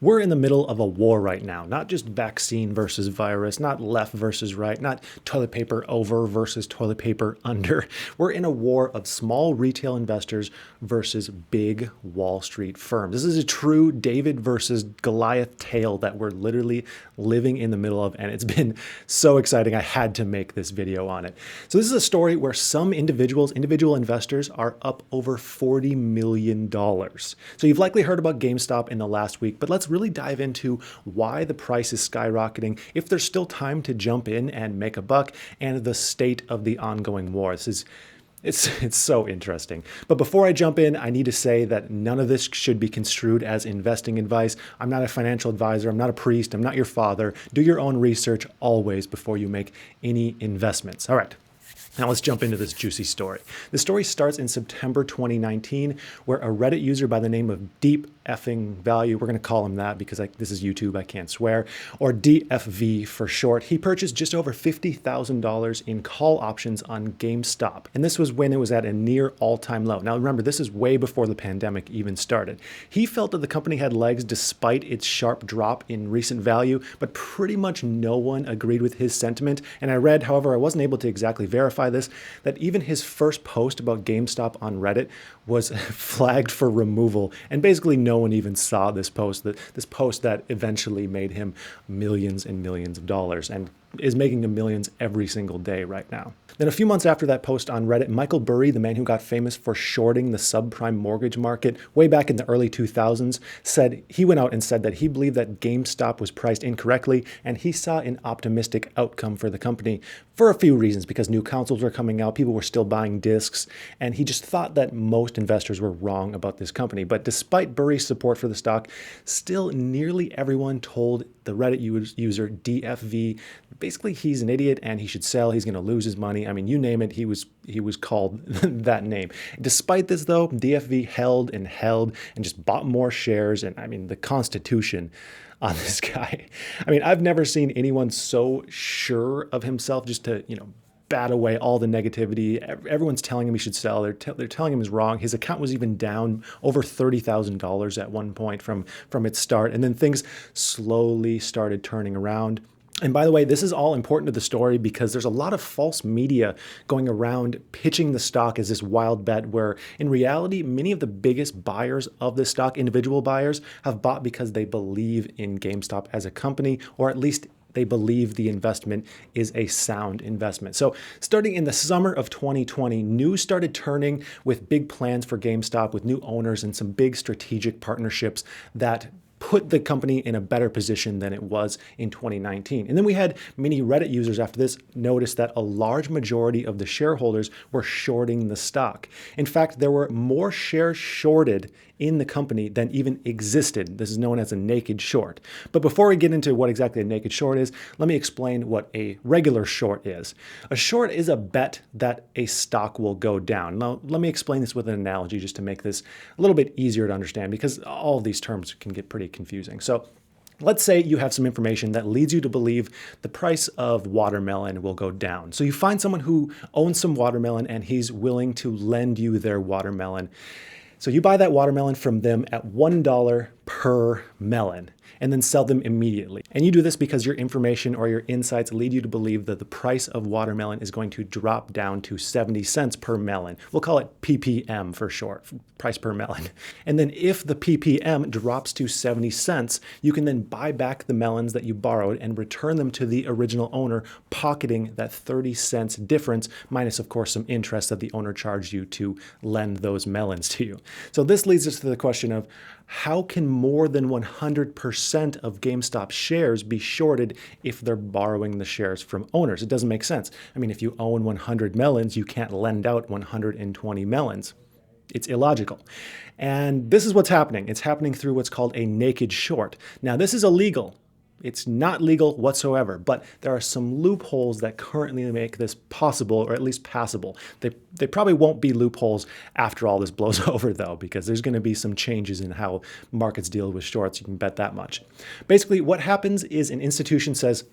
We're in the middle of a war right now, not just vaccine versus virus, not left versus right, not toilet paper over versus toilet paper under. We're in a war of small retail investors versus big Wall Street firms. This is a true David versus Goliath tale that we're literally living in the middle of, and it's been so exciting. I had to make this video on it. So this is a story where some individual investors are up over $40 million. So you've likely heard about GameStop in the last week, but let's really dive into why the price is skyrocketing, if there's still time to jump in and make a buck, and the state of the ongoing war. It's so interesting. But before I jump in, I need to say that none of this should be construed as investing advice. I'm not a financial advisor. I'm not a priest. I'm not your father. Do your own research always before you make any investments. All right. Now let's jump into this juicy story. The story starts in September 2019, where a Reddit user by the name of Deep Effing Value, we're going to call him that because this is YouTube, I can't swear, or DFV for short, he purchased just over $50,000 in call options on GameStop. And this was when it was at a near all-time low. Now remember, this is way before the pandemic even started. He felt that the company had legs despite its sharp drop in recent value, but pretty much no one agreed with his sentiment. And I read, however, I wasn't able to exactly verify this, that even his first post about GameStop on Reddit was flagged for removal, and basically no one even saw this post that eventually made him millions and millions of dollars and is making him millions every single day right now. Then a few months after that post on Reddit, Michael Burry, the man who got famous for shorting the subprime mortgage market way back in the early 2000s, he went out and said that he believed that GameStop was priced incorrectly, and he saw an optimistic outcome for the company for a few reasons, because new consoles were coming out, people were still buying discs, and he just thought that most investors were wrong about this company. But despite Burry's support for the stock, still nearly everyone told the Reddit user DFV basically he's an idiot and he should sell, he's going to lose his money. I mean, you name it, he was called that name. Despite this though, DFV held and just bought more shares, and I mean the Constitution on this guy. I mean, I've never seen anyone so sure of himself just to, bat away all the negativity. Everyone's telling him he should sell. They're telling him he's wrong. His account was even down over $30,000 at one point from its start. And then things slowly started turning around. And by the way, this is all important to the story because there's a lot of false media going around pitching the stock as this wild bet, where in reality, many of the biggest buyers of this stock, individual buyers, have bought because they believe in GameStop as a company, or at least they believe the investment is a sound investment. So starting in the summer of 2020, news started turning with big plans for GameStop, with new owners and some big strategic partnerships that put the company in a better position than it was in 2019. And then we had many Reddit users after this notice that a large majority of the shareholders were shorting the stock. In fact, there were more shares shorted in the company than even existed. This is known as a naked short. But before we get into what exactly a naked short is, let me explain what a regular short is. A short is a bet that a stock will go down. Now, let me explain this with an analogy just to make this a little bit easier to understand, because all of these terms can get pretty confusing. So let's say you have some information that leads you to believe the price of watermelon will go down. So you find someone who owns some watermelon and he's willing to lend you their watermelon. So you buy that watermelon from them at $1 per melon and then sell them immediately. And you do this because your information or your insights lead you to believe that the price of watermelon is going to drop down to 70 cents per melon. We'll call it PPM for short, price per melon. And then if the PPM drops to 70 cents, you can then buy back the melons that you borrowed and return them to the original owner, pocketing that 30 cents difference, minus of course some interest that the owner charged you to lend those melons to you. So this leads us to the question of, how can more than 100% of GameStop shares be shorted if they're borrowing the shares from owners? It doesn't make sense. I mean, if you own 100 melons, you can't lend out 120 melons. It's illogical. And this is what's happening. It's happening through what's called a naked short. Now, this is illegal. It's not legal whatsoever, but there are some loopholes that currently make this possible, or at least passable. They probably won't be loopholes after all this blows over though, because there's going to be some changes in how markets deal with shorts. You can bet that much. Basically, what happens is an institution says,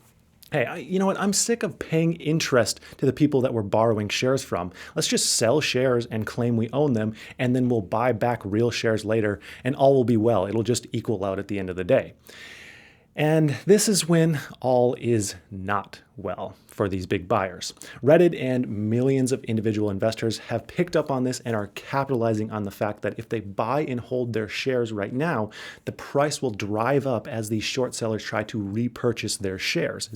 Hey, you know what? I'm sick of paying interest to the people that we're borrowing shares from. Let's just sell shares and claim we own them, and then we'll buy back real shares later, and all will be well. It'll just equal out at the end of the day. And this is when all is not well for these big buyers. Reddit and millions of individual investors have picked up on this and are capitalizing on the fact that if they buy and hold their shares right now, the price will drive up as these short sellers try to repurchase their shares.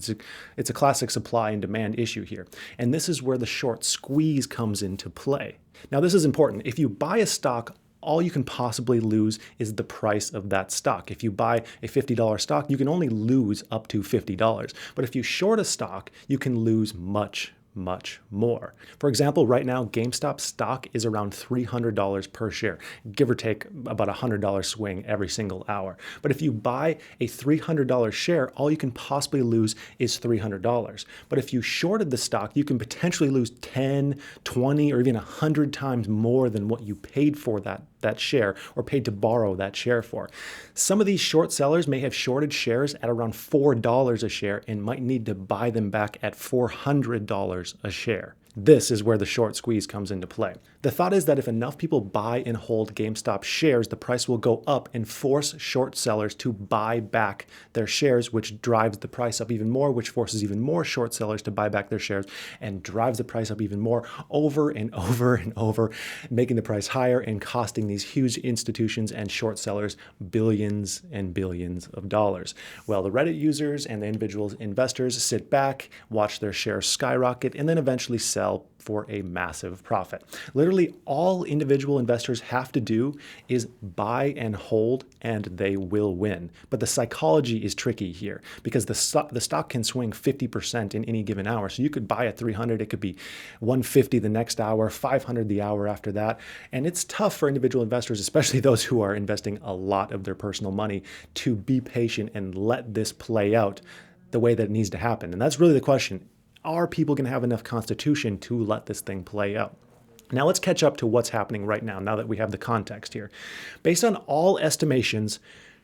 It's a classic supply and demand issue here. And this is where the short squeeze comes into play. Now, this is important. If you buy a stock, all you can possibly lose is the price of that stock. If you buy a $50 stock, you can only lose up to $50. But if you short a stock, you can lose much more. For example, right now, GameStop stock is around $300 per share, give or take about a $100 swing every single hour. But if you buy a $300 share, all you can possibly lose is $300. But if you shorted the stock, you can potentially lose 10, 20, or even 100 times more than what you paid for that share or paid to borrow that share for. Some of these short sellers may have shorted shares at around $4 a share and might need to buy them back at $400 a share. This is where the short squeeze comes into play. The thought is that if enough people buy and hold GameStop shares, the price will go up and force short sellers to buy back their shares, which drives the price up even more, which forces even more short sellers to buy back their shares and drives the price up even more over and over and over, making the price higher and costing these huge institutions and short sellers billions and billions of dollars. Well, the Reddit users and the individual investors sit back, watch their shares skyrocket, and then eventually sell for a massive profit. Literally, all individual investors have to do is buy and hold, and they will win. But the psychology is tricky here because the stock can swing 50% in any given hour. So you could buy at 300, it could be 150 the next hour, 500 the hour after that. And it's tough for individual investors, especially those who are investing a lot of their personal money, to be patient and let this play out the way that it needs to happen. And that's really the question. Are people going to have enough constitution to let this thing play out? Now let's catch up to what's happening right now that we have the context here. Based on all estimations,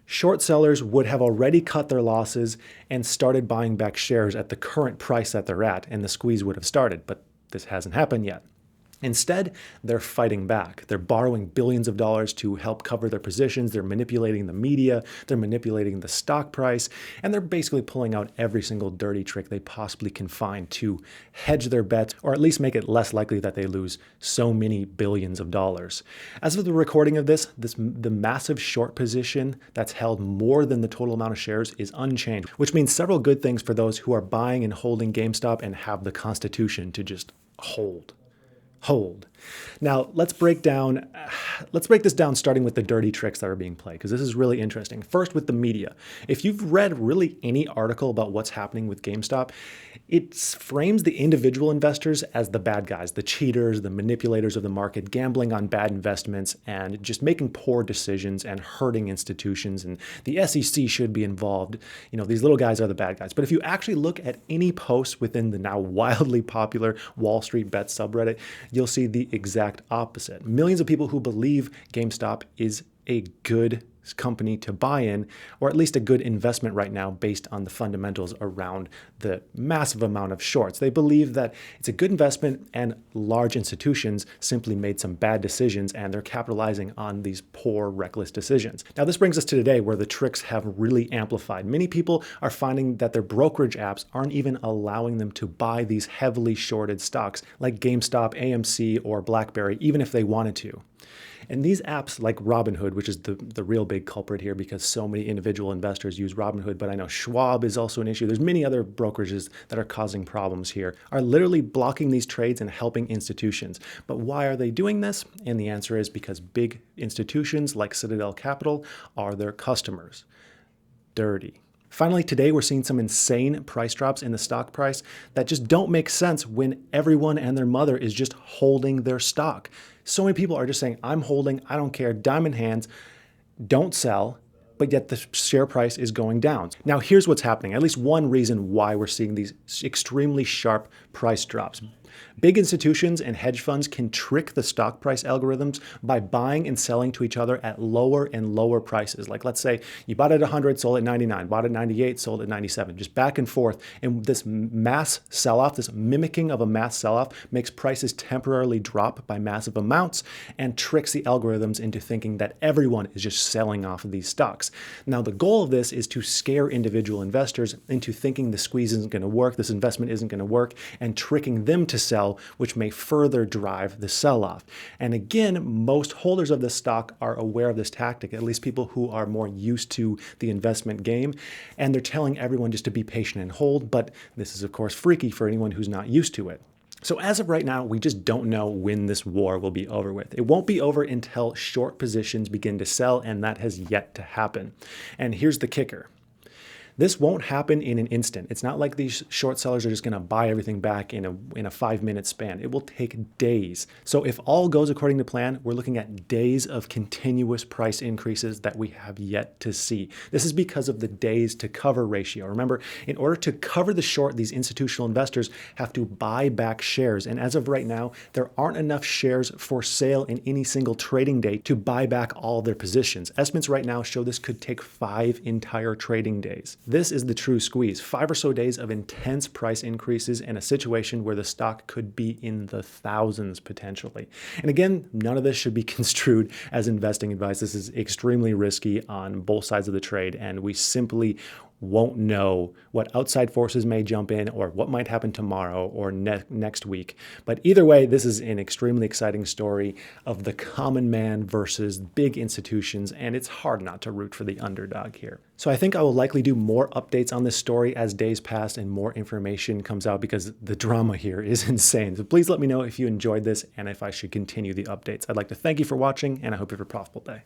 short sellers would have already cut their losses and started buying back shares at the current price that they're at, and the squeeze would have started, but this hasn't happened yet. Instead, they're fighting back. They're borrowing billions of dollars to help cover their positions. They're manipulating the media. They're manipulating the stock price. And they're basically pulling out every single dirty trick they possibly can find to hedge their bets, or at least make it less likely that they lose so many billions of dollars. As of the recording of this, the massive short position that's held more than the total amount of shares is unchanged, which means several good things for those who are buying and holding GameStop and have the constitution to just hold. Now, let's break this down starting with the dirty tricks that are being played, because this is really interesting. First, with the media. If you've read really any article about what's happening with GameStop, it frames the individual investors as the bad guys, the cheaters, the manipulators of the market, gambling on bad investments and just making poor decisions and hurting institutions. And the SEC should be involved. You know, these little guys are the bad guys. But if you actually look at any posts within the now wildly popular WallStreetBets subreddit, you'll see the exact opposite. Millions of people who believe GameStop is a good company to buy in, or at least a good investment right now based on the fundamentals around the massive amount of shorts. They believe that it's a good investment and large institutions simply made some bad decisions and they're capitalizing on these poor, reckless decisions. Now, this brings us to today where the tricks have really amplified. Many people are finding that their brokerage apps aren't even allowing them to buy these heavily shorted stocks like GameStop, AMC, or BlackBerry, even if they wanted to. And these apps like Robinhood, which is the real big culprit here because so many individual investors use Robinhood, but I know Schwab is also an issue. There's many other brokerages that are causing problems here, are literally blocking these trades and helping institutions. But why are they doing this? And the answer is because big institutions like Citadel Capital are their customers. Dirty. Finally, today we're seeing some insane price drops in the stock price that just don't make sense when everyone and their mother is just holding their stock. So many people are just saying, I'm holding, I don't care, diamond hands, don't sell, but yet the share price is going down. Now, here's what's happening. At least one reason why we're seeing these extremely sharp price drops. Big institutions and hedge funds can trick the stock price algorithms by buying and selling to each other at lower and lower prices. Like, let's say you bought at 100, sold at 99, bought at 98, sold at 97, just back and forth. And this mass sell-off, this mimicking of a mass sell-off, makes prices temporarily drop by massive amounts and tricks the algorithms into thinking that everyone is just selling off of these stocks. Now, the goal of this is to scare individual investors into thinking the squeeze isn't going to work, this investment isn't going to work, and tricking them to sell, which may further drive the sell-off. And again, most holders of this stock are aware of this tactic, at least people who are more used to the investment game, and they're telling everyone just to be patient and hold, but this is of course freaky for anyone who's not used to it. So as of right now, we just don't know when this war will be over with. It won't be over until short positions begin to sell, and that has yet to happen. And here's the kicker. This won't happen in an instant. It's not like these short sellers are just going to buy everything back in a 5-minute span. It will take days. So if all goes according to plan, we're looking at days of continuous price increases that we have yet to see. This is because of the days to cover ratio. Remember, in order to cover the short, these institutional investors have to buy back shares. And as of right now, there aren't enough shares for sale in any single trading day to buy back all their positions. Estimates right now show this could take 5 entire trading days. This is the true squeeze. 5 or so days of intense price increases in a situation where the stock could be in the thousands potentially. And again, none of this should be construed as investing advice. This is extremely risky on both sides of the trade, and we simply won't know what outside forces may jump in or what might happen tomorrow or next week. But either way, this is an extremely exciting story of the common man versus big institutions, and it's hard not to root for the underdog here. So I think I will likely do more updates on this story as days pass and more information comes out, because the drama here is insane. So please let me know if you enjoyed this and if I should continue the updates. I'd like to thank you for watching, and I hope you have a profitable day.